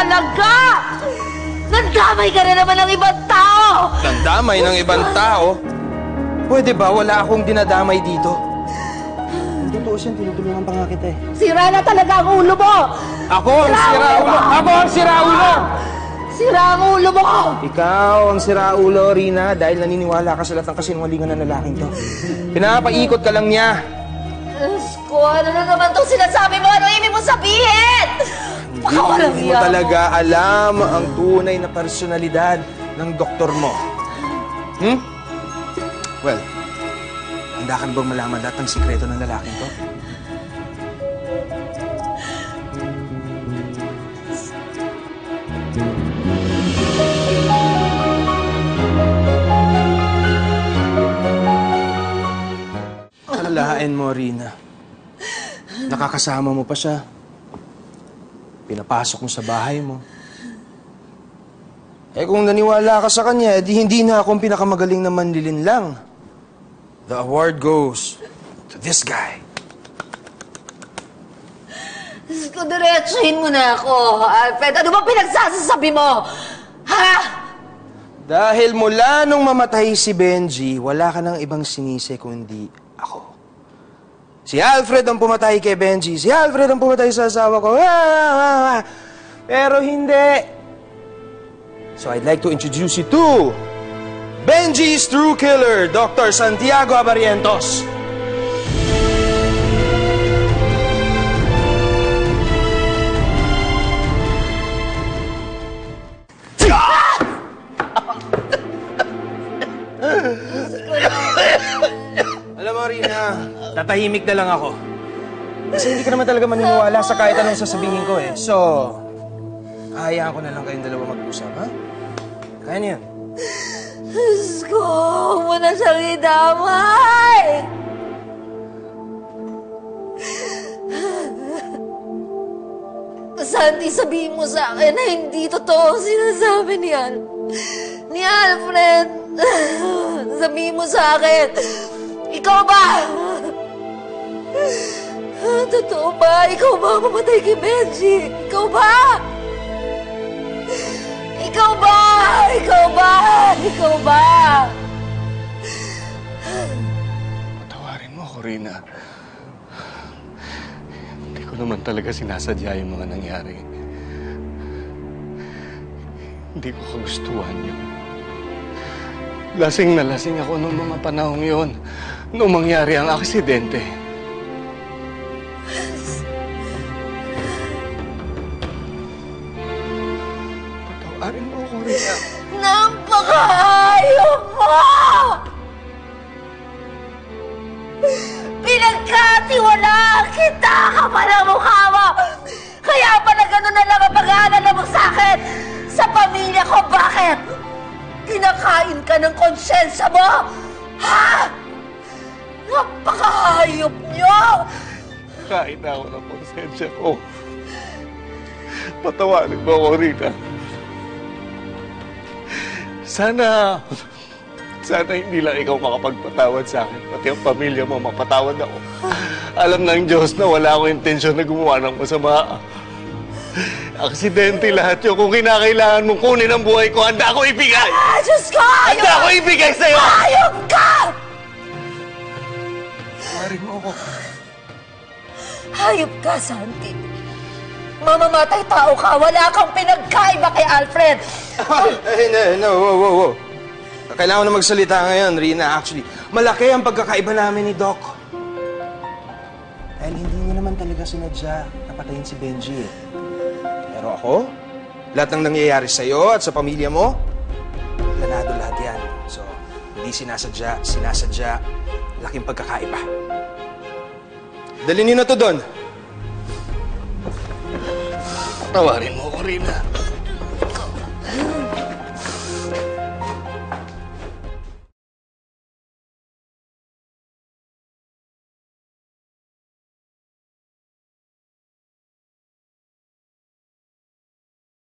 talaga! Nandamay ka na naman ng ibang tao! Nandamay ng ibang tao? Pwede ba wala akong dinadamay dito? Hindi totoo siya, tinutulungan pa nga kita eh. Sira na talaga ang ulo mo! Ako ang siraulo! Ako ang siraulo! Sira ang ulo mo! Ikaw ang siraulo, Rina, dahil naniniwala ka sa lahat ng kasinungalingan ng lalaking to. Pinapaikot ka lang niya. Diyos ko, ano na naman itong sinasabi mo? Ano ibig mo sabihin? Hindi mo talaga alam ang tunay na personalidad ng doktor mo. Well, handa ka na bang malaman lahat ng sikreto ng lalaking to? Alalahain mo, Rina. Nakakasama mo pa siya. Pinapasok mo sa bahay mo. Eh kung naniwala ka sa kanya, di hindi na akong pinakamagaling na manlilin lang. The award goes to this guy. Diyos ko, diretsuhin mo na ako, Alfred. Ano ba pinagsasasabi mo? Ha? Dahil mula nung mamatay si Benji, wala ka ng ibang sinisi kundi ako. Si Alfred ang pumatay kay Benji. Si Alfred ang pumatay sa asawa ko. Pero hindi. So I'd like to introduce you to Benji's true killer, Dr. Santiago Abarientos. Alam mo, Rina, tatahimik na lang ako. Kasi hindi ka naman talaga maniniwala sa kahit anong sasabihin ko eh. So, hayaan ko na lang kayong dalawa mag-usap, ha? Kaya niyan. Diyos ko, huwag mo na siyang idamay! Santi, sabihin mo sa akin na hindi totoo ang sinasabi ni Alfred. Sabihin mo sa akin, ikaw ba? Totoo ba? Ikaw ba ang mamatay kay Benji? Ikaw ba? Ikaw ba? Ikaw ba? Ikaw ba? Patawarin mo ako, Rina. Hindi ko naman talaga sinasadya yung mga nangyari. Hindi ko kagustuhan yun. Lasing na lasing ako noong mga panahong yun. Noong mangyari ang aksidente. Patawarin mo ako, Rina. Napakahayop mo! Pinagkatiwalaan kita kapal ang mukha mo! Kaya pala gano'n na lang ang pag-aalala mo sa akin! Sa pamilya ko, bakit? Kinakain ka ng konsyensya mo! Ha? Napakahayop niyo! Kain na ako ng konsensya ko. Patawarin mo ako, Rina. Sana hindi lang ikaw makapagpatawad sa akin. Pati ang pamilya mo, mapatawad ako. Alam ng Diyos na wala akong intensyon na gumawa ng masama. Aksidente lahat yun. Kung kinakailangan mong kunin ang buhay ko, handa ako ibigay! Ah, Diyos ko! Handa ako ibigay sa'yo! Hayop ka! Patawarin mo ako. Hayop ka, Santi. Mamamatay tao ka. Wala kang pinagkaiba kay Alfred. No, whoa. Kailangan na magsalita ngayon, Rina. Actually, malaki ang pagkakaiba namin ni Doc. Dahil hindi niya naman talaga sinadya na patayin si Benji eh. Pero ako, lahat ng nangyayari sa'yo at sa pamilya mo, planado lahat yan. So, hindi sinasadya, laking pagkakaiba. Dalhin niyo na to doon. Patawarin mo ako, Rina.